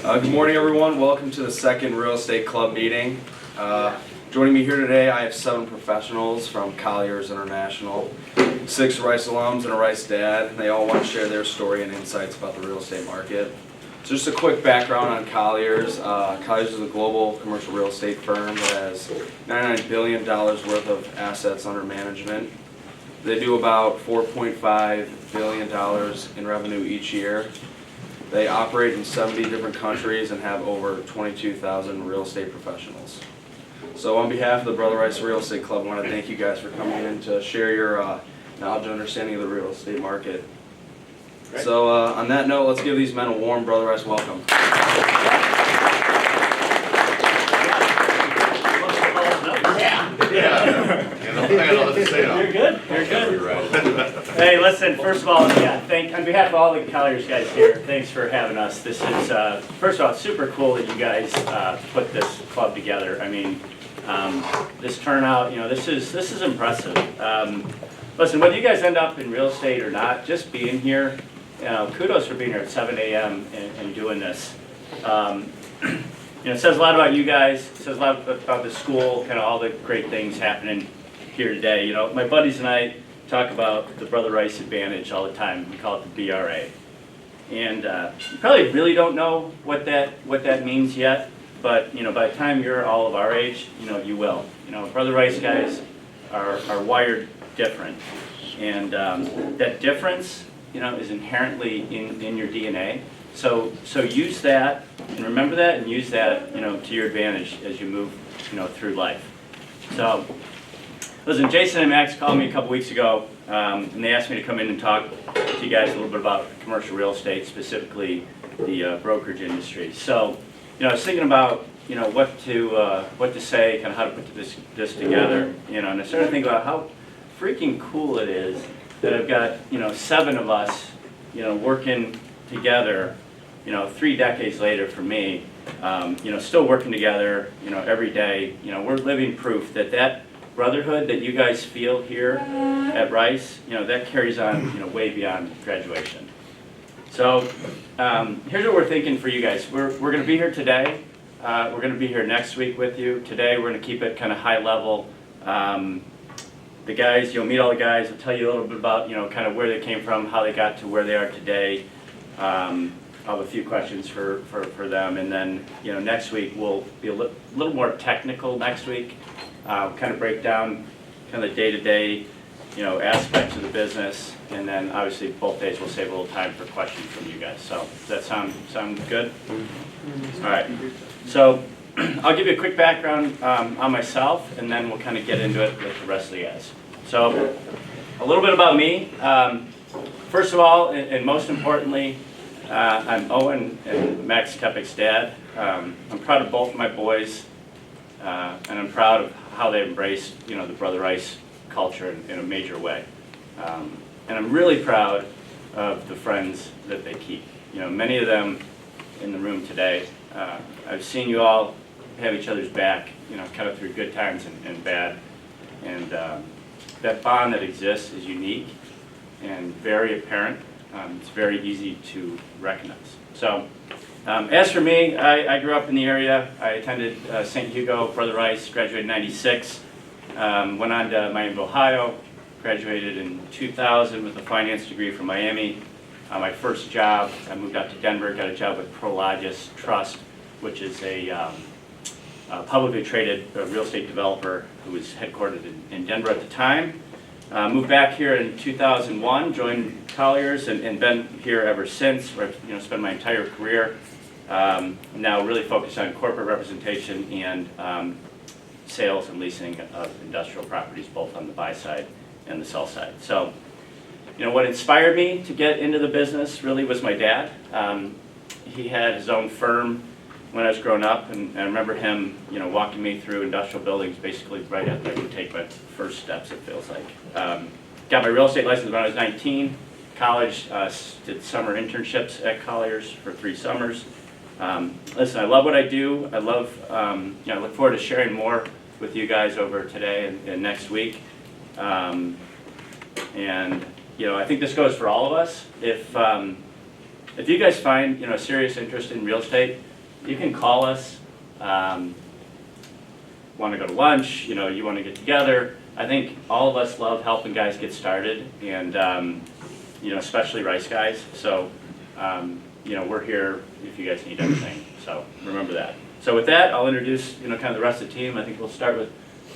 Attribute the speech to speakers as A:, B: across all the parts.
A: Good morning, everyone. Welcome to the second Real Estate Club meeting. Joining me here today, I have 7 professionals from Colliers International, 6 Rice alums and a Rice dad, and they all want to share their story and insights about the real estate market. So just a quick background on Colliers. Colliers is a global commercial real estate firm that has $99 billion worth of assets under management. They do about $4.5 billion in revenue each year. They operate in 70 different countries and have over 22,000 real estate professionals. So on behalf of the Brother Rice Real Estate Club, I want to thank you guys for coming in to share your knowledge and understanding of the real estate market. Great. So on that note, let's give these men a warm Brother Rice welcome.
B: You're good. You're good. Hey, listen. First of all, on behalf of all the Colliers guys here, thanks for having us. This is first of all, it's super cool that you guys put this club together. I mean, this turnout, this is impressive. Listen, whether you guys end up in real estate or not, just being here, kudos for being here at 7 a.m. and doing this. It says a lot about you guys. It says a lot about the school, kind of all the great things happening here today. My buddies and I talk about the Brother Rice advantage all the time. We call it the BRA. And you probably really don't know what that means yet, but by the time you're all of our age, you will. Brother Rice guys are wired different, and that difference, is inherently in your DNA. So use that and remember that and use that, to your advantage as you move, through life. So, listen, Jason and Max called me a couple weeks ago, and they asked me to come in and talk to you guys a little bit about commercial real estate, specifically the brokerage industry. So, I was thinking about, what to say, kind of how to put this together, and I started thinking about how freaking cool it is that I've got, 7 of us, working together, 3 decades later for me, still working together, every day. We're living proof that brotherhood that you guys feel here at Rice, that carries on, way beyond graduation. So here's what we're thinking for you guys. We're going to be here today. We're going to be here next week with you. Today we're going to keep it kind of high level. The guys, you'll meet all the guys. I'll tell you a little bit about, kind of where they came from, how they got to where they are today. I'll have a few questions for them, and then next week we'll be a little more technical next week. Kind of break down kind of the day-to-day aspects of the business, and then obviously both days we'll save a little time for questions from you guys. So does that sound good? All right. So I'll give you a quick background on myself, and then we'll kind of get into it with the rest of the guys. So a little bit about me. First of all, and most importantly, I'm Owen and Max Kepik's dad. I'm proud of both of my boys, and I'm proud of how they embraced, the Brother Rice culture in a major way. And I'm really proud of the friends that they keep. Many of them in the room today. I've seen you all have each other's back, kind of through good times and bad. And that bond that exists is unique and very apparent. It's very easy to recognize. So, as for me, I grew up in the area. I attended St. Hugo, Brother Rice, graduated in '96. Went on to Miami, Ohio, graduated in 2000 with a finance degree from Miami. My first job, I moved out to Denver, got a job with Prologis Trust, which is a publicly traded real estate developer who was headquartered in Denver at the time. Moved back here in 2001, joined Colliers, and been here ever since, where I've spent my entire career. Now really focused on corporate representation and sales and leasing of industrial properties, both on the buy side and the sell side. So, what inspired me to get into the business really was my dad. He had his own firm when I was growing up, and I remember him, walking me through industrial buildings basically right after I could take my first steps, it feels like. Got my real estate license when I was 19. College, did summer internships at Colliers for 3 summers. Listen, I love what I do. I love, I look forward to sharing more with you guys over today and next week. And I think this goes for all of us. If you guys find a serious interest in real estate, you can call us. Want to go to lunch, you know, you want to get together. I think all of us love helping guys get started, and you know, especially Rice guys. So, you know, we're here if you guys need anything. So remember that. So with that, I'll introduce, you know, kind of the rest of the team. I think we'll start with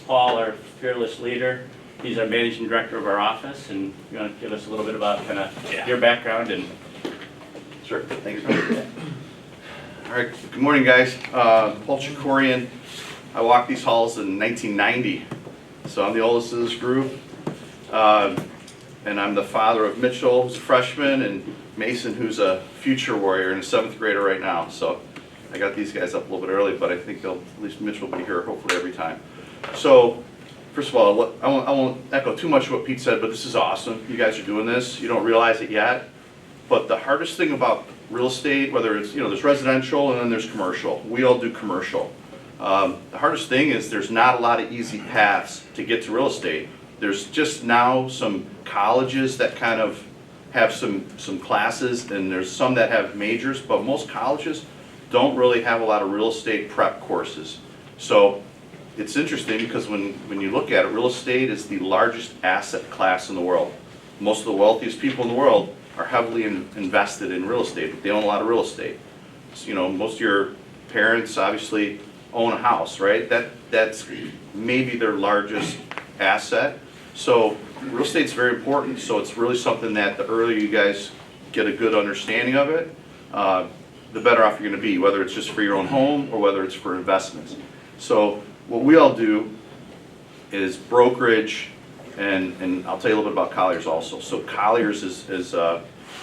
B: Paul, our fearless leader. He's our managing director of our office, and you want to give us a little bit about kind of your background and.
C: Sure. Thanks for having me. All right. Good morning, guys. Paul Chikorian. I walked these halls in 1990, so I'm the oldest of this group. And I'm the father of Mitchell, who's a freshman, and Mason, who's a future warrior and a 7th grader right now. So I got these guys up a little bit early, but I think at least Mitchell will be here hopefully every time. So first of all, I won't echo too much of what Pete said, but this is awesome. You guys are doing this. You don't realize it yet. But the hardest thing about real estate, whether it's, you know, there's residential and then there's commercial. We all do commercial. The hardest thing is there's not a lot of easy paths to get to real estate. There's just now some colleges that kind of have some classes, and there's some that have majors, but most colleges don't really have a lot of real estate prep courses. So it's interesting because when you look at it, real estate is the largest asset class in the world. Most of the wealthiest people in the world are heavily invested in real estate, but they own a lot of real estate. So, you know, most of your parents obviously own a house, right? That's maybe their largest asset. So real estate's very important. So it's really something that the earlier you guys get a good understanding of it, the better off you're going to be, whether it's just for your own home or whether it's for investments. So what we all do is brokerage. And I'll tell you a little bit about Colliers also. So Colliers, as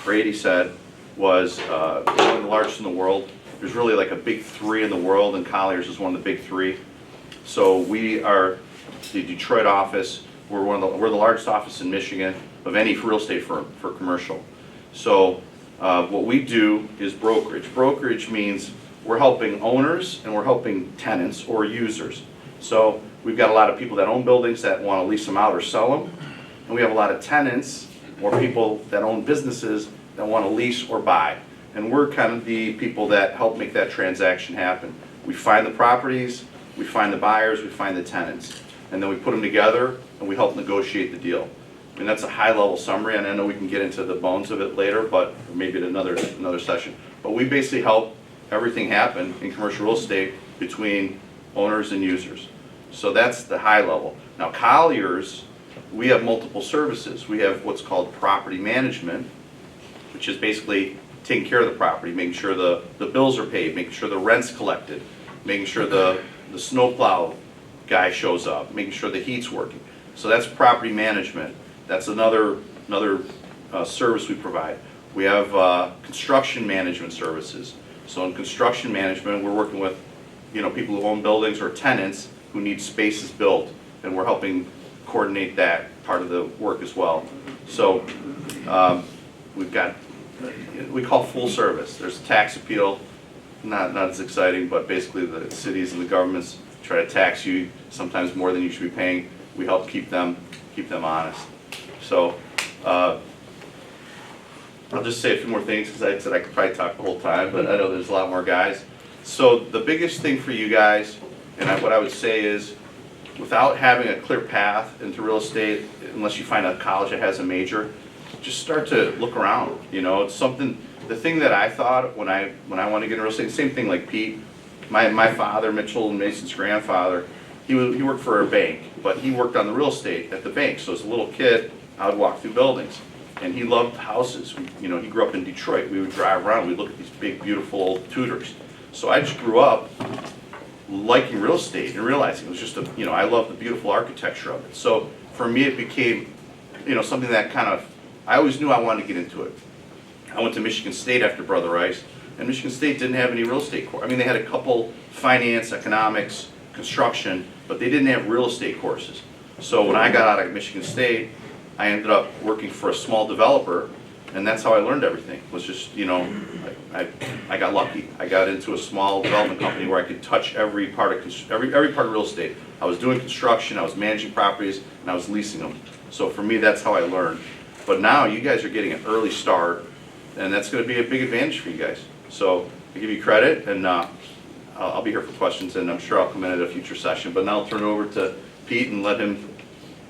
C: Brady said, was one of the largest in the world. There's really like a big 3 in the world, and Colliers is one of the big 3. So we are the Detroit office. We're the largest office in Michigan of any real estate firm for commercial. So what we do is brokerage. Brokerage means we're helping owners and we're helping tenants or users. So we've got a lot of people that own buildings that want to lease them out or sell them. And we have a lot of tenants or people that own businesses that want to lease or buy. And we're kind of the people that help make that transaction happen. We find the properties, we find the buyers, we find the tenants. And then we put them together and we help negotiate the deal. I mean, that's a high-level summary, and I know we can get into the bones of it later, but maybe at another session. But we basically help everything happen in commercial real estate between owners and users. So that's the high level. Now Colliers, we have multiple services. We have what's called property management, which is basically taking care of the property, making sure the bills are paid, making sure the rent's collected, making sure the snowplow guy shows up, making sure the heat's working. So that's property management. That's another service we provide. We have construction management services. So in construction management, we're working with, you know, people who own buildings or tenants who need spaces built, and we're helping coordinate that part of the work as well. So we've got, we call full service. There's tax appeal, not as exciting, but basically the cities and the governments try to tax you sometimes more than you should be paying. We help keep them honest. So I'll just say a few more things because I said I could probably talk the whole time, but I know there's a lot more guys. So the biggest thing for you guys, and what I would say is, without having a clear path into real estate, unless you find a college that has a major, just start to look around. You know, it's something. The thing that I thought when I wanted to get into real estate, same thing like Pete. My father, Mitchell and Mason's grandfather, he worked for a bank, but he worked on the real estate at the bank. So as a little kid, I would walk through buildings, and he loved houses. You know, he grew up in Detroit. We would drive around. We'd look at these big, beautiful old Tudors. So I just grew up liking real estate and realizing it was just you know, I love the beautiful architecture of it. So for me, it became, you know, something that kind of, I always knew I wanted to get into it. I went to Michigan State after Brother Rice, and Michigan State didn't have any real estate course. I mean, they had a couple finance, economics, construction, but they didn't have real estate courses. So when I got out of Michigan State, I ended up working for a small developer, and that's how I learned everything. Was just, you know, I got lucky. I got into a small development company where I could touch every part of every part of real estate. I was doing construction, I was managing properties, and I was leasing them. So for me, that's how I learned. But now you guys are getting an early start, and that's going to be a big advantage for you guys. So I give you credit, and I'll be here for questions, and I'm sure I'll come in at a future session. But now I'll turn it over to Pete and let him.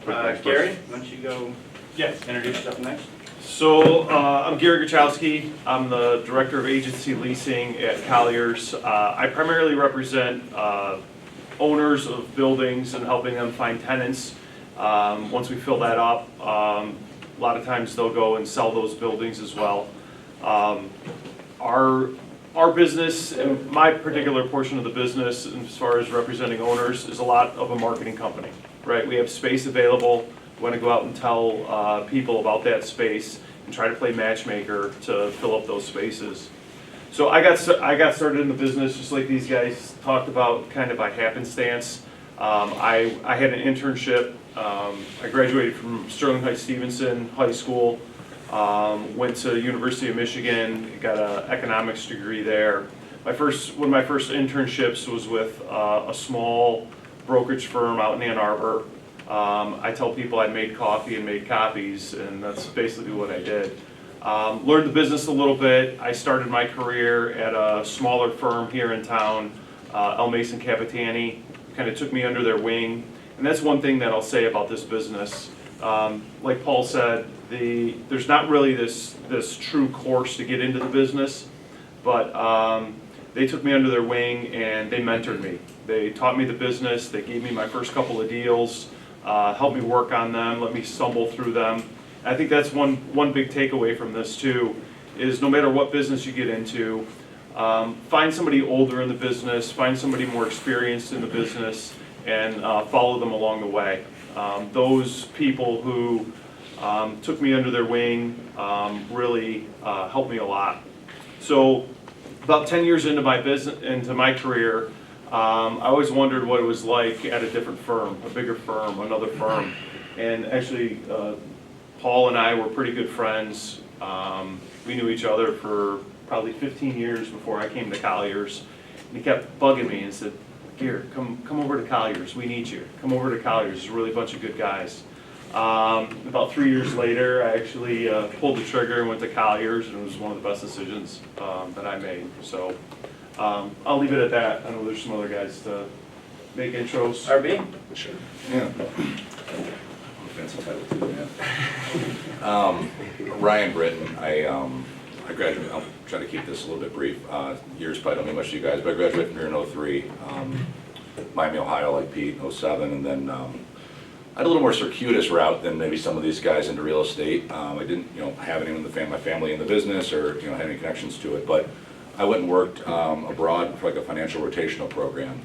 B: Gary, why don't you go introduce yourself next?
D: So I'm Gary Gachowski. I'm the Director of Agency Leasing at Colliers. I primarily represent owners of buildings and helping them find tenants. Once we fill that up, a lot of times they'll go and sell those buildings as well. Our business, and my particular portion of the business as far as representing owners, is a lot of a marketing company, right? We have space available. We want to go out and tell people about that space and try to play matchmaker to fill up those spaces. So I got started in the business just like these guys talked about, kind of by happenstance. I had an internship. I graduated from Sterling Heights Stevenson High School. Went to University of Michigan, got an economics degree there. One of my first internships was with a small brokerage firm out in Ann Arbor. I tell people I made coffee and made copies, and that's basically what I did. Learned the business a little bit. I started my career at a smaller firm here in town, L. Mason Capitani. Kind of took me under their wing, and that's one thing that I'll say about this business. Like Paul said, there's not really this true course to get into the business, but they took me under their wing and they mentored me. They taught me the business. They gave me my first couple of deals, helped me work on them, let me stumble through them. And I think that's one big takeaway from this too, is no matter what business you get into, find somebody older in the business, find somebody more experienced in the business, and follow them along the way. Those people who took me under their wing really helped me a lot. So about 10 years into my career, I always wondered what it was like at a different firm, a bigger firm, another firm. And actually, Paul and I were pretty good friends. We knew each other for probably 15 years before I came to Colliers. And he kept bugging me and said, "Here, come over to Colliers. We need you. Come over to Colliers. There's really a bunch of good guys." About 3 years later, I actually pulled the trigger and went to Colliers, and it was one of the best decisions that I made. So I'll leave it at that. I know there's some other guys to make intros.
B: RB?
E: Sure. Yeah. Fancy title too, man. Ryan Britton. I graduated. I'll try to keep this a little bit brief. Years probably don't mean much to you guys, but I graduated from here in 03. Miami, Ohio, like Pete, 07, and then I had a little more circuitous route than maybe some of these guys into real estate. I didn't, have anyone in my family in the business or have any connections to it, but I went and worked abroad for like a financial rotational program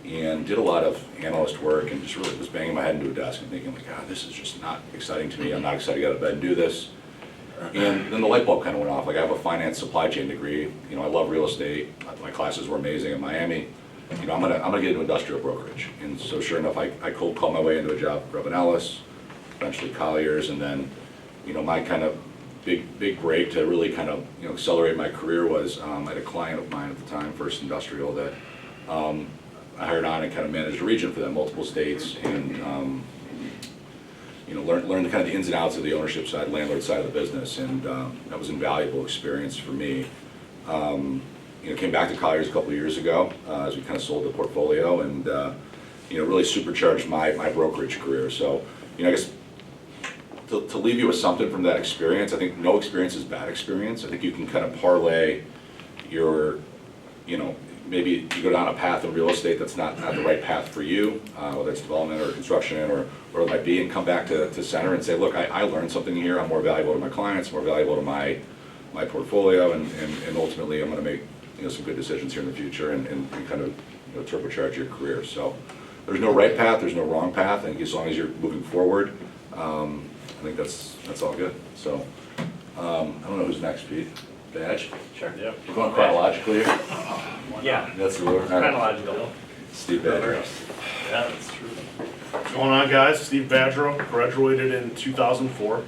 E: and did a lot of analyst work and just really was banging my head into a desk and thinking like, God, this is just not exciting to me. I'm not excited to get out of bed and do this. And then the light bulb kind of went off. Like I have a finance supply chain degree. I love real estate. My classes were amazing in Miami. I'm gonna get into industrial brokerage. And so sure enough, I cold called my way into a job at Ellis, eventually Colliers, and then, my kind of big break to really kind of, accelerate my career was I had a client of mine at the time, First Industrial, that I hired on and kind of managed a region for them, multiple states, and learned kind of the ins and outs of the ownership side, landlord side of the business, and that was invaluable experience for me. Came back to Colliers a couple of years ago as we kind of sold the portfolio, and really supercharged my brokerage career. So, I guess to leave you with something from that experience, I think no experience is bad experience. I think you can kind of parlay your, maybe you go down a path in real estate that's not the right path for you, whether it's development or construction or it might be, and come back to center and say, look, I learned something here. I'm more valuable to my clients, more valuable to my portfolio, and ultimately I'm going to make some good decisions here in the future and kind of turbocharge your career. So there's no right path, there's no wrong path. I think as long as you're moving forward, I think that's all good. So I don't know who's next, Pete. Badge?
B: Sure. Yep.
E: We're going chronologically here?
B: Yeah.
E: That's the order.
B: Chronological.
E: Steve Badger.
B: Yeah, that's true.
F: What's going on, guys? Steve Badger, graduated in 2004.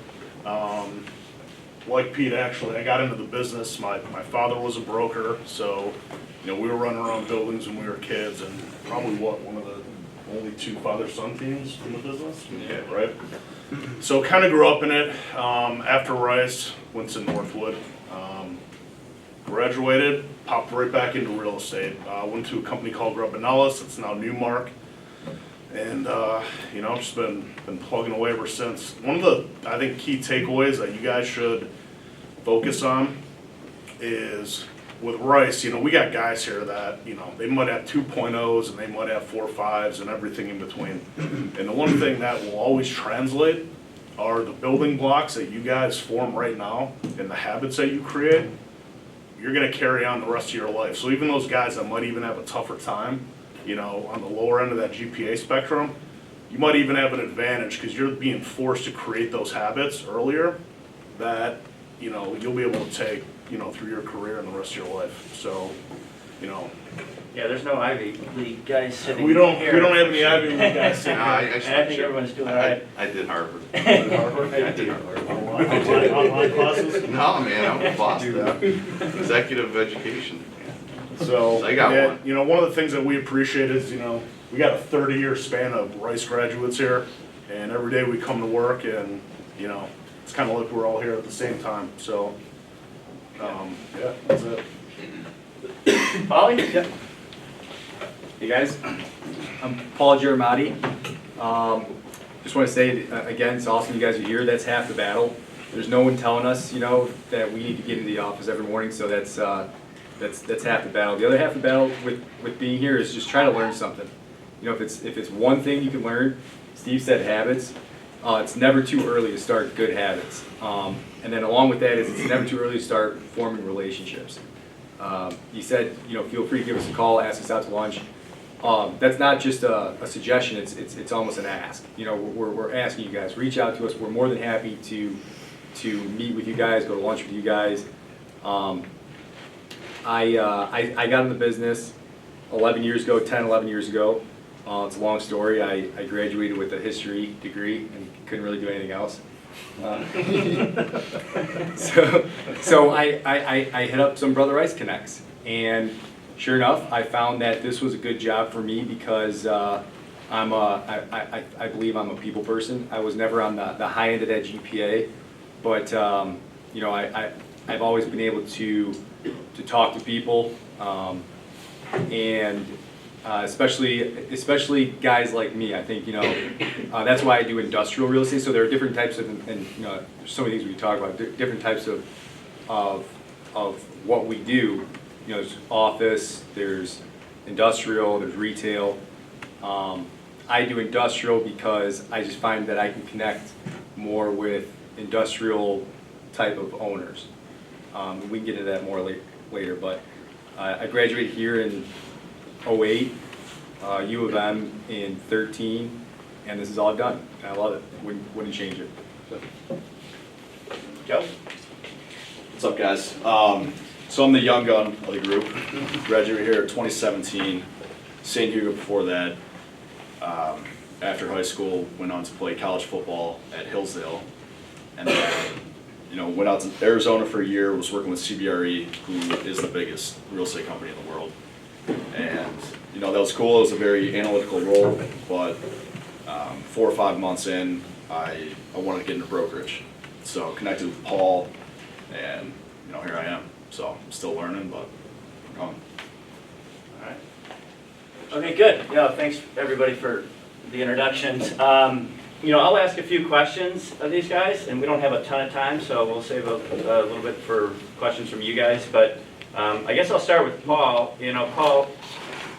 F: Like Pete, actually, I got into the business. My father was a broker, so we were running around buildings when we were kids, and probably one of the only two father-son teams in the business. Yeah, right. So kind of grew up in it. After Rice, went to Northwood. graduated, popped right back into real estate. Went to a company called Grubb & Ellis, it's now Newmark. And, you know, just been plugging away ever since. One of the, I think, key takeaways that you guys should focus on is with Rice, you know, we got guys here that, you know, they might have 2.0s and they might have 4.5s and everything in between. And the one thing that will always translate are the building blocks that you guys form right now and the habits that you create. You're gonna carry on the rest of your life. So even those guys that might even have a tougher time, you know, on the lower end of that GPA spectrum, you might even have an advantage because you're being forced to create those habits earlier that, you know, you'll be able to take, you know, through your career and the rest of your life. So, you know.
B: Yeah, there's no Ivy League guys sitting here.
F: We don't have any Ivy League guys sitting
C: Nah,
F: here.
B: And I think everyone's doing all right.
C: I did Harvard.
F: I did online classes.
C: No, man, I'm a boss now. Executive education.
F: So,
C: I got
F: yeah,
C: one.
F: you know, one of the things that we appreciate is, you know, we got a 30-year span of Rice graduates here, and every day we come to work and, you know, it's kind of like we're all here at the same time. So, yeah, that's it.
B: Polly?
G: Yep. Hey guys, I'm Paul Giramati. Just want to say again, it's awesome you guys are here. That's half the battle. There's no one telling us, you know, that we need to get into the office every morning. So that's half the battle. The other half of the battle with being here is just try to learn something. You know, if it's one thing you can learn, Steve said habits. It's never too early to start good habits. And then along with that is it's never too early to start forming relationships. He said, you know, feel free to give us a call, ask us out to lunch. That's not just a suggestion, it's almost an ask. You know, we're asking you guys, reach out to us. We're more than happy to meet with you guys, go to lunch with you guys. I got in the business 11 years ago, 11 years ago. It's a long story. I graduated with a history degree and couldn't really do anything else. So I hit up some Brother Rice Connects, and sure enough, I found that this was a good job for me because I believe I'm a people person. I was never on the high end of that GPA, but you know, I've always been able to talk to people, and especially guys like me. I think, you know, that's why I do industrial real estate. So there are different types of, and you know, there's so many things we can talk about. Different types of what we do. You know, there's office, there's industrial, there's retail. I do industrial because I just find that I can connect more with industrial type of owners. We can get into that more later, but I graduated here in 08, U of M in 13, and this is all I've done. And I love it. Wouldn't change it. So.
B: Joe?
H: What's up, guys? So I'm the young gun of the group. Graduated here in 2017. St. Hugo before that. After high school, went on to play college football at Hillsdale, and then, you know, went out to Arizona for a year. Was working with CBRE, who is the biggest real estate company in the world. And, you know, that was cool. It was a very analytical role, but 4 or 5 months in, I wanted to get into brokerage. So connected with Paul, and, you know, here I am. So I'm still learning, but I'm coming.
B: All right. Okay, good. Yeah, thanks everybody for the introductions. You know, I'll ask a few questions of these guys, and we don't have a ton of time, so we'll save a little bit for questions from you guys. But I guess I'll start with Paul. You know, Paul,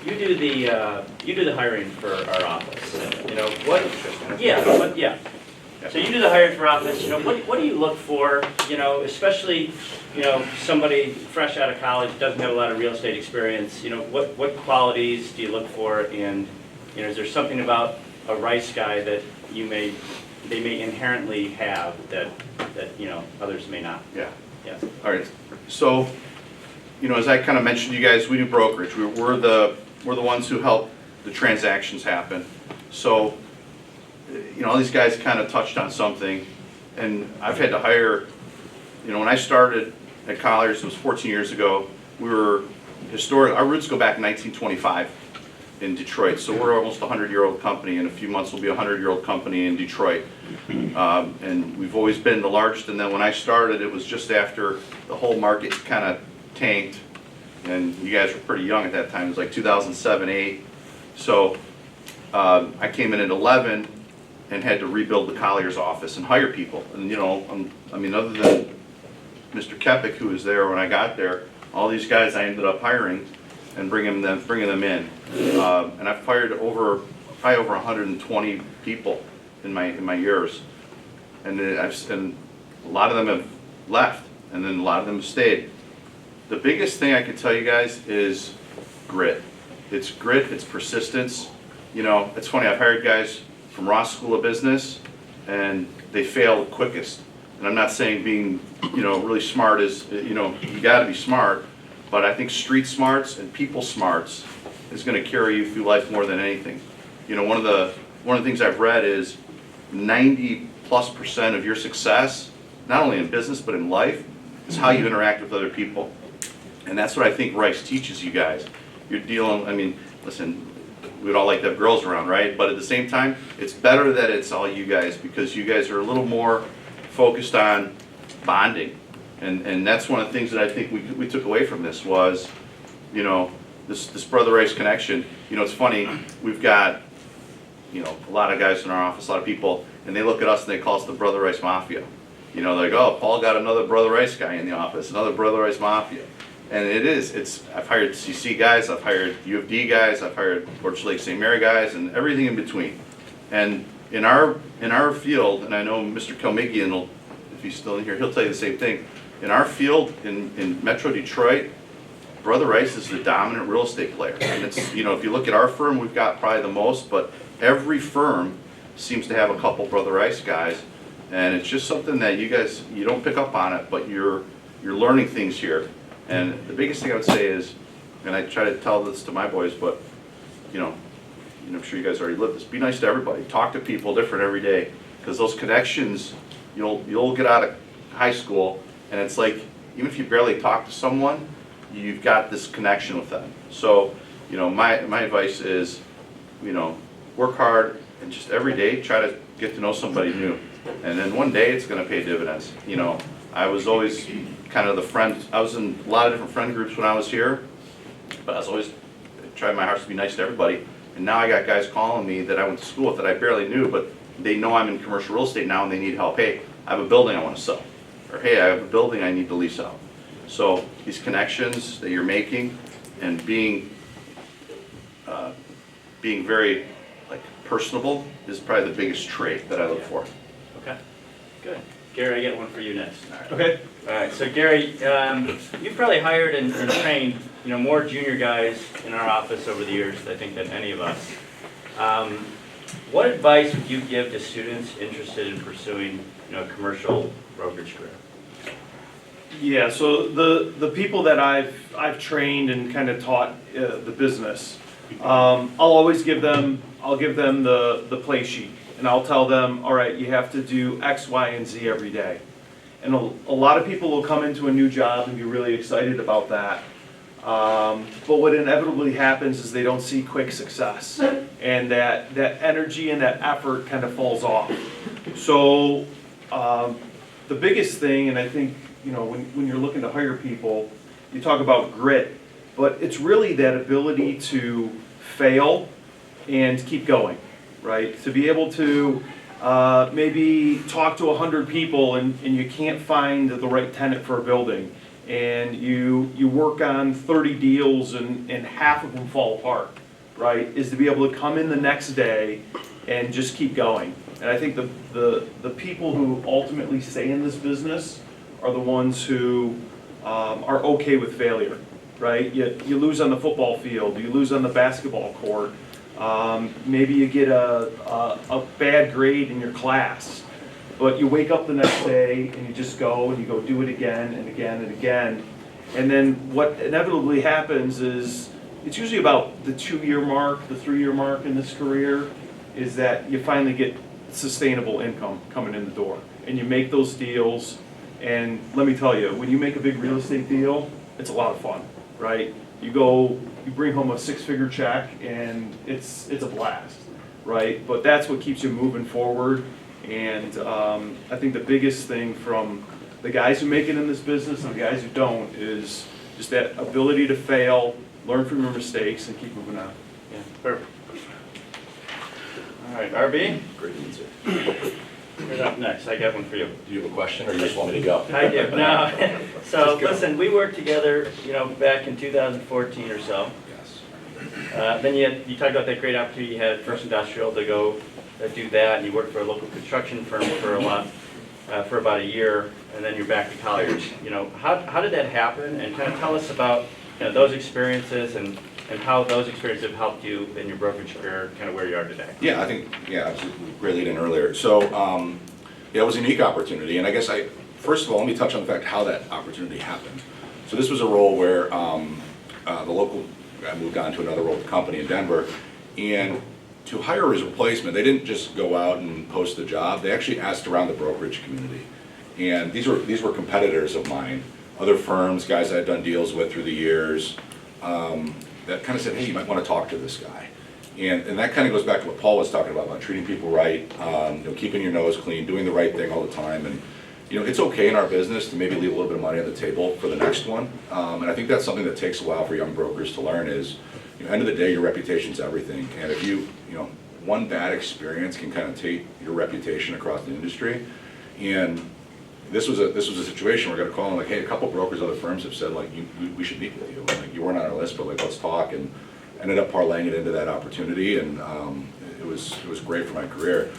B: you do the hiring for our office. You know what? Yeah. So you do the hiring for office. You know, what do you look for? You know, especially, you know, somebody fresh out of college doesn't have a lot of real estate experience. You know, what qualities do you look for? And, you know, is there something about a Rice guy that they may inherently have that you know others may not?
C: Yeah.
B: Yes.
C: All right. So, you know, as I kind of mentioned to you guys, we do brokerage. We're the ones who help the transactions happen. So, you know, all these guys kind of touched on something, and I've had to hire, you know, when I started at Colliers, it was 14 years ago, we were our roots go back in 1925 in Detroit, so we're almost a 100-year-old company. In a few months we'll be a 100-year-old company in Detroit, and we've always been the largest. And then when I started, it was just after the whole market kind of tanked, and you guys were pretty young at that time. It was like 2007, 8. So I came in at 11 and had to rebuild the Colliers office and hire people. And you know, I mean, other than Mr. Kepik, who was there when I got there, all these guys I ended up hiring and bringing them in. And I've hired probably over 120 people in my years, and a lot of them have left, and then a lot of them have stayed. The biggest thing I can tell you guys is grit. It's grit, it's persistence. You know, it's funny, I've hired guys from Ross School of Business, and they fail the quickest. And I'm not saying being, you know, really smart is, you know, you gotta be smart, but I think street smarts and people smarts is gonna carry you through life more than anything. You know, one of the things I've read is 90+% of your success, not only in business but in life, is how you interact with other people. And that's what I think Rice teaches you guys. You're dealing, I mean, listen, we'd all like to have girls around, right? But at the same time, it's better that it's all you guys, because you guys are a little more focused on bonding. And that's one of the things that I think we took away from this was, you know, this Brother Rice connection. You know, it's funny, we've got, you know, a lot of guys in our office, a lot of people, and they look at us and they call us the Brother Rice Mafia. You know, like, oh, Paul got another Brother Rice guy in the office, another Brother Rice Mafia. And I've hired CC guys, I've hired U of D guys, I've hired Orchard Lake St. Mary guys, and everything in between. And in our field, and I know Mr. Kelmigian will, if he's still in here, he'll tell you the same thing. In our field, in Metro Detroit, Brother Rice is the dominant real estate player. And it's, you know, if you look at our firm, we've got probably the most, but every firm seems to have a couple Brother Rice guys. And it's just something that you guys, you don't pick up on it, but you're learning things here. And the biggest thing I would say is, and I try to tell this to my boys, but you know, I'm sure you guys already lived this, be nice to everybody. Talk to people different every day, because those connections, you'll get out of high school, and it's like, even if you barely talk to someone, you've got this connection with them. So, you know, my advice is, you know, work hard, and just every day try to get to know somebody new. And then one day it's going to pay dividends. You know, I was always kind of the friend, I was in a lot of different friend groups when I was here, but I was always trying my hardest to be nice to everybody. And now I got guys calling me that I went to school with that I barely knew, but they know I'm in commercial real estate now and they need help. Hey, I have a building I want to sell. Or hey, I have a building I need to lease out. So these connections that you're making and being very like personable is probably the biggest trait that I look for.
B: Okay, good. Gary, I got one for you next.
D: Okay.
B: All right, so Gary, you've probably hired and trained, you know, more junior guys in our office over the years, I think, than any of us. What advice would you give to students interested in pursuing, you know, a commercial brokerage career?
D: Yeah, so the people that I've trained and kind of taught the business, I'll always give them the play sheet, and I'll tell them, all right, you have to do X, Y, and Z every day. And a lot of people will come into a new job and be really excited about that. But what inevitably happens is they don't see quick success, and that energy and that effort kind of falls off. So the biggest thing, and I think, you know, when you're looking to hire people, you talk about grit, but it's really that ability to fail and keep going, right? To be able to maybe talk to 100 people and you can't find the right tenant for a building, and you work on 30 deals and half of them fall apart, right? Is to be able to come in the next day and just keep going. And I think the people who ultimately stay in this business are the ones who are okay with failure, right? You lose on the football field, you lose on the basketball court, maybe you get a bad grade in your class, but you wake up the next day and you just go and you go do it again and again and again. And then what inevitably happens is, it's usually about the 2-year mark, the 3-year mark in this career, is that you finally get sustainable income coming in the door. And you make those deals, and let me tell you, when you make a big real estate deal, it's a lot of fun, right? You bring home a 6-figure check, and it's a blast, right? But that's what keeps you moving forward. And I think the biggest thing from the guys who make it in this business and the guys who don't is just that ability to fail, learn from your mistakes, and keep moving on.
B: Yeah, perfect. All right, RB,
E: Great answer.
B: you're up next. I got one for you.
E: Do you have a question, or you just want me to go?
B: I do. No. So listen, we worked together, back in 2014 or so.
E: Yes.
B: Then you talked about that great opportunity you had at First Industrial to go do that, and you worked for a local construction firm for for about a year, and then you're back to Colliers. How did that happen? And kind of tell us about those experiences and how those experiences have helped you in your brokerage career, kind of where you are today.
E: Yeah, I think, absolutely, great lead in earlier. So, it was a unique opportunity, and I guess first of all, let me touch on the fact how that opportunity happened. So this was a role where the local guy moved on to another role at the company in Denver, and to hire his replacement, they didn't just go out and post the job, they actually asked around the brokerage community. And these were competitors of mine, other firms, guys I had done deals with through the years, that kind of said, hey, you might want to talk to this guy. And that kind of goes back to what Paul was talking about treating people right, keeping your nose clean, doing the right thing all the time. And it's okay in our business to maybe leave a little bit of money on the table for the next one. And I think that's something that takes a while for young brokers to learn is, end of the day, your reputation's everything. And if one bad experience can kind of take your reputation across the industry. And this was a situation where I got a call and hey, a couple brokers, other firms have said we should meet with you. And, you weren't on our list, but let's talk. And ended up parlaying it into that opportunity, and it was great for my career.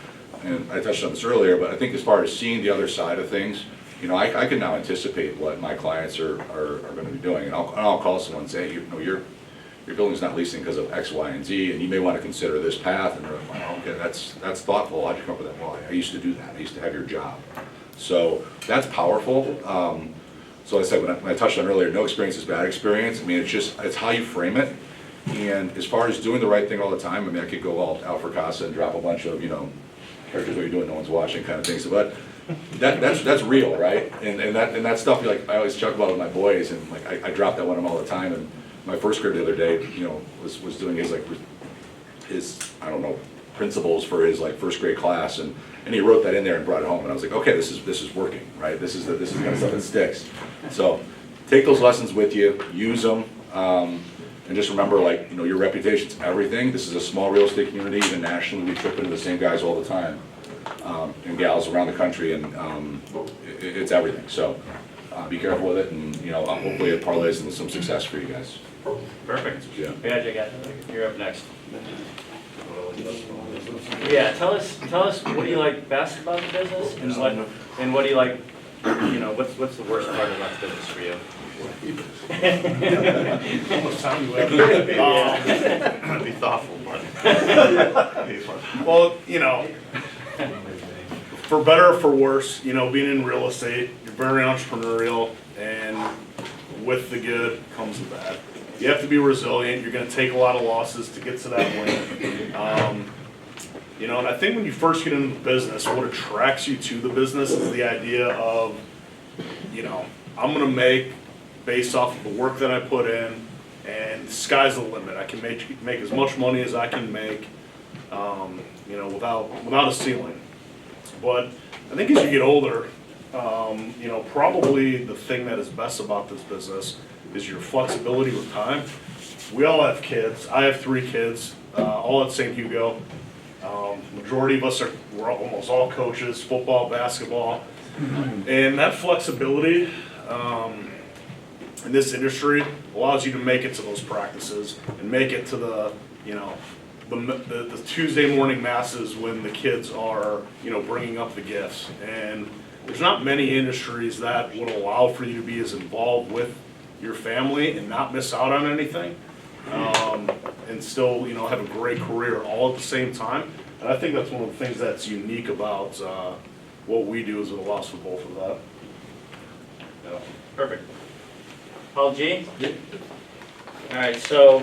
E: And I touched on this earlier, but I think as far as seeing the other side of things, I can now anticipate what my clients are going to be doing. And I'll call someone and say, your building's not leasing because of X, Y, and Z, and you may want to consider this path. And they're like, well, okay, that's thoughtful. How'd you come up with that? Well, I used to do that. I used to have your job. So that's powerful. So I said, when I touched on earlier, no experience is bad experience. I mean, it's how you frame it. And as far as doing the right thing all the time, I mean, I could go all Alfred Casa and drop a bunch of, characters what you're doing, no one's watching kind of things. But that's real, right? And that stuff, I always chuckle about with my boys, and I drop that one on them all the time. And my first grade the other day, was doing his I don't know, principles for his first grade class, and he wrote that in there and brought it home, and I was like, okay, this is working, right? This is the kind of stuff that sticks. So take those lessons with you, use them, and just remember, your reputation's everything. This is a small real estate community, even nationally, we trip into the same guys all the time, and gals around the country, and it's everything. So be careful with it, and hopefully it parlays into some success for you guys.
B: Perfect.
E: Yeah.
B: You're up next. Yeah, tell us what do you like best about the business, and what do you like, what's the worst part about the business for you?
F: How much time do we have?
C: Be thoughtful, but.
F: Well, for better or for worse, being in real estate, you're very entrepreneurial, and with the good comes the bad. You have to be resilient. You're going to take a lot of losses to get to that win. And I think when you first get into the business, what attracts you to the business is the idea of, I'm going to make based off of the work that I put in, and the sky's the limit. I can make as much money as I can make, without a ceiling. But I think as you get older, probably the thing that is best about this business is your flexibility with time. We all have kids. I have 3 kids, all at St. Hugo. Majority of us we're almost all coaches, football, basketball. And that flexibility in this industry allows you to make it to those practices and make it to the Tuesday morning masses when the kids are, bringing up the gifts. And there's not many industries that would allow for you to be as involved with your family and not miss out on anything, and still, have a great career all at the same time. And I think that's one of the things that's unique about what we do is it allows for both of that.
B: Yeah. Perfect. Paul G? Yep. All right, so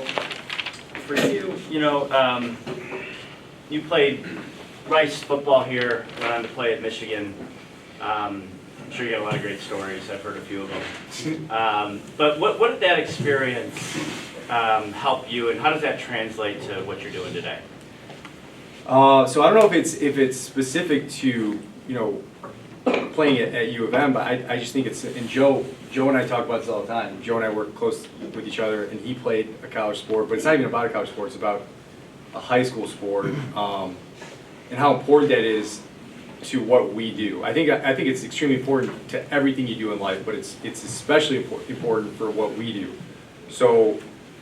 B: for you, you played Rice football here, went on to play at Michigan. I'm sure you got a lot of great stories. I've heard a few of them. But what did that experience help you, and how does that translate to what you're doing today?
G: So I don't know if it's specific to playing at U of M, but I just think it's, and Joe and I talk about this all the time. Joe and I work close with each other, and he played a college sport, but it's not even about a college sport, it's about a high school sport, and how important that is to what we do. I think it's extremely important to everything you do in life, but it's especially important for what we do. So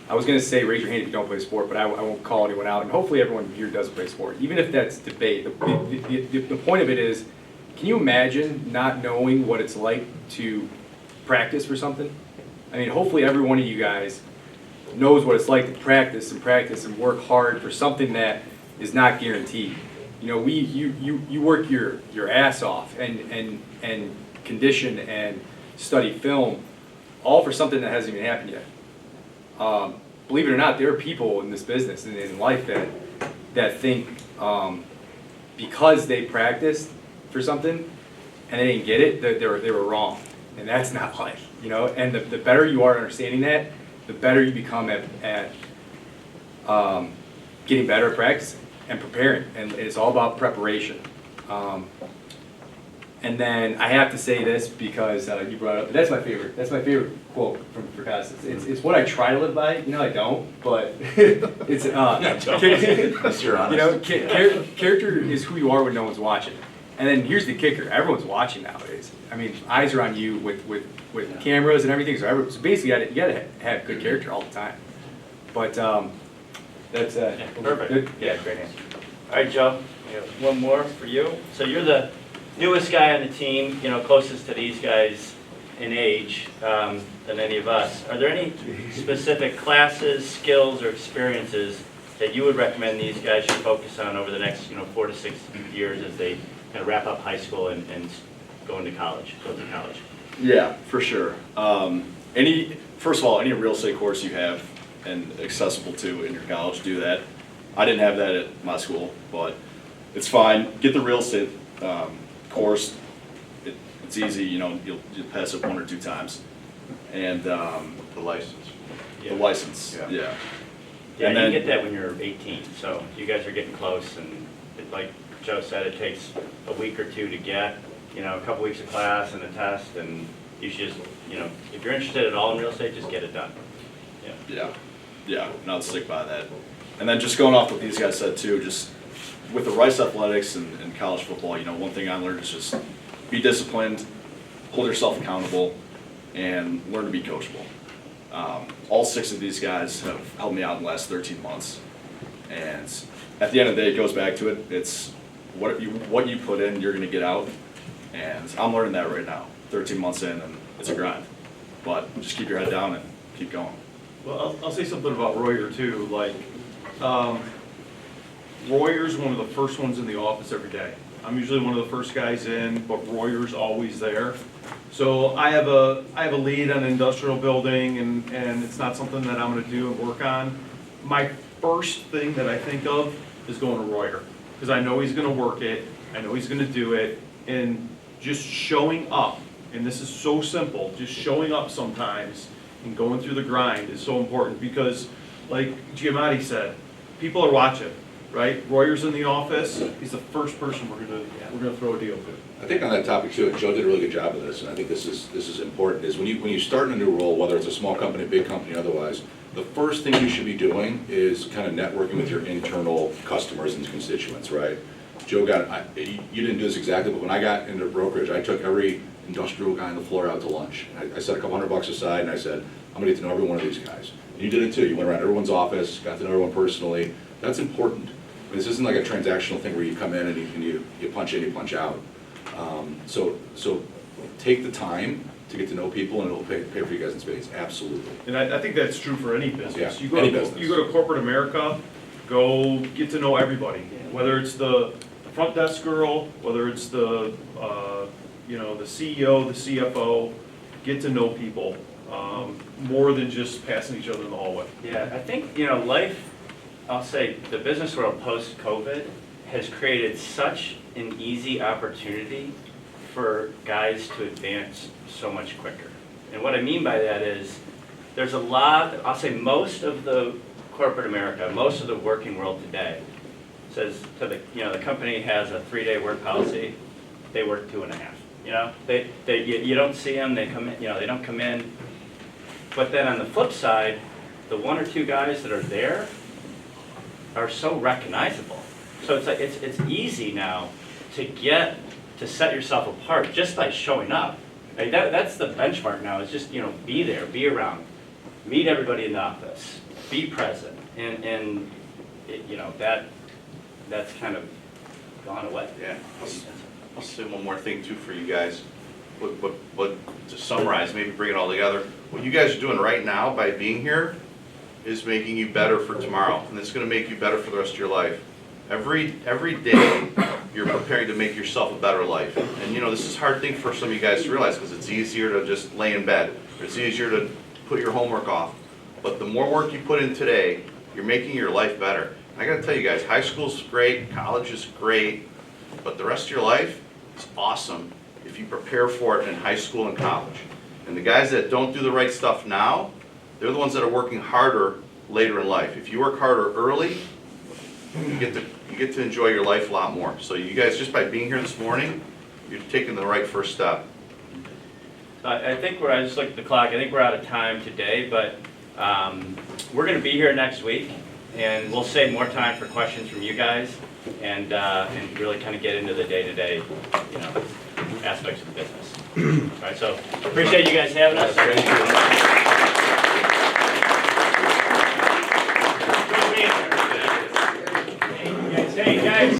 G: I was going to say raise your hand if you don't play sport, but I won't call anyone out, and hopefully everyone here does play sport, even if that's debate. The point of it is, can you imagine not knowing what it's like to practice for something? I mean, hopefully every one of you guys knows what it's like to practice and work hard for something that is not guaranteed. You know, you work your ass off and condition and study film, all for something that hasn't even happened yet. Believe it or not, there are people in this business and in life that think because they practiced for something and they didn't get it, that they were wrong, and that's not life. You know, and the better you are at understanding that, the better you become at getting better at practicing and preparing, and it's all about preparation. And then I have to say this because you brought it up. That's my favorite quote from Picasso. It's what I try to live by. You know, I don't, but it's
E: You're honest.
G: you know, character is who you are when no one's watching. And then here's the kicker: everyone's watching nowadays. I mean, eyes are on you with cameras and everything. So basically, you gotta have good character all the time. But that's
B: Perfect.
G: good.
B: Yeah, great answer. All right, Joe, we have one more for you. So you're the newest guy on the team, you know, closest to these guys in age than any of us. Are there any specific classes, skills, or experiences that you would recommend these guys should focus on over the next, 4 to 6 years as they kind of wrap up high school and go to college?
H: Yeah, for sure. First of all, any real estate course you have and accessible to in your college, do that. I didn't have that at my school, but it's fine. Get the real estate course. It's easy, you'll pass it 1 or 2 times. And
C: The license.
H: the license,
C: Yeah.
H: yeah.
B: Yeah,
H: And
B: you
H: then-
B: get that when you're 18, so you guys are getting close, and like Joe said, it takes a week or 2 to get, a couple weeks of class and a test, and you should just, if you're interested at all in real estate, just get it done.
H: Yeah, and I'll stick by that. And then just going off what these guys said too, just with the Rice Athletics and college football, one thing I learned is just be disciplined, hold yourself accountable, and learn to be coachable. All 6 of these guys have helped me out in the last 13 months. And at the end of the day, it goes back to it. It's what you put in, you're going to get out. And I'm learning that right now, 13 months in, and it's a grind. But just keep your head down and keep going.
D: Well, I'll say something about Royer too, like, Royer's one of the first ones in the office every day. I'm usually one of the first guys in, but Royer's always there. So I have a lead on an industrial building, and it's not something that I'm gonna do and work on. My first thing that I think of is going to Royer, because I know he's gonna work it, I know he's gonna do it, and just showing up, and this is so simple, just showing up sometimes and going through the grind is so important, because like Giamatti said, people are watching, right? Royer's in the office, he's the first person we're gonna throw a deal to.
E: I think on that topic too, and Joe did a really good job of this, and I think this is important, is when you start in a new role, whether it's a small company, big company, otherwise, the first thing you should be doing is kind of networking with your internal customers and constituents, right? Joe you didn't do this exactly, but when I got into brokerage, I took every industrial guy on the floor out to lunch. I set a couple $100 aside, and I said, I'm gonna get to know every one of these guys. And you did it too. You went around everyone's office, got to know everyone personally. That's important. This isn't like a transactional thing where you come in and you punch in, you punch out. So take the time to get to know people, and it'll pay for you guys in spades. Absolutely.
D: And I think that's true for any business.
E: Yeah,
D: You
E: any
D: go
E: business.
D: to corporate America, go get to know everybody, whether it's the front desk girl, whether it's the the CEO, the CFO, get to know people more than just passing each other in the hallway.
B: Yeah, I think, life, I'll say, the business world post-COVID has created such an easy opportunity for guys to advance so much quicker. And what I mean by that is, there's a lot, I'll say most of the corporate America, most of the working world today says to the company has a 3-day work policy, they work 2.5. You know, you don't see them, they come in, you know, they don't come in. But then on the flip side, the one or two guys that are there are so recognizable. So it's like, it's easy now to set yourself apart just by showing up. Like that's the benchmark now, is just, you know, be there, be around, meet everybody in the office, be present. And you know, that's kind of gone away.
C: Yeah. I'll say one more thing too for you guys. But to summarize, maybe bring it all together, what you guys are doing right now by being here is making you better for tomorrow, and it's going to make you better for the rest of your life. Every day, you're preparing to make yourself a better life. And you know, this is a hard thing for some of you guys to realize, because it's easier to just lay in bed, or it's easier to put your homework off. But the more work you put in today, you're making your life better. I got to tell you guys, high school's great, college is great, but the rest of your life is awesome if you prepare for it in high school and college. And the guys that don't do the right stuff now, they're the ones that are working harder later in life. If you work harder early, you get to enjoy your life a lot more. So you guys, just by being here this morning, you're taking the right first step.
B: I think I just looked at the clock, I think we're out of time today, but we're going to be here next week, and we'll save more time for questions from you guys, and really kind of get into the day-to-day, you know, aspects of the business. All right, so appreciate you guys having us. Hey guys.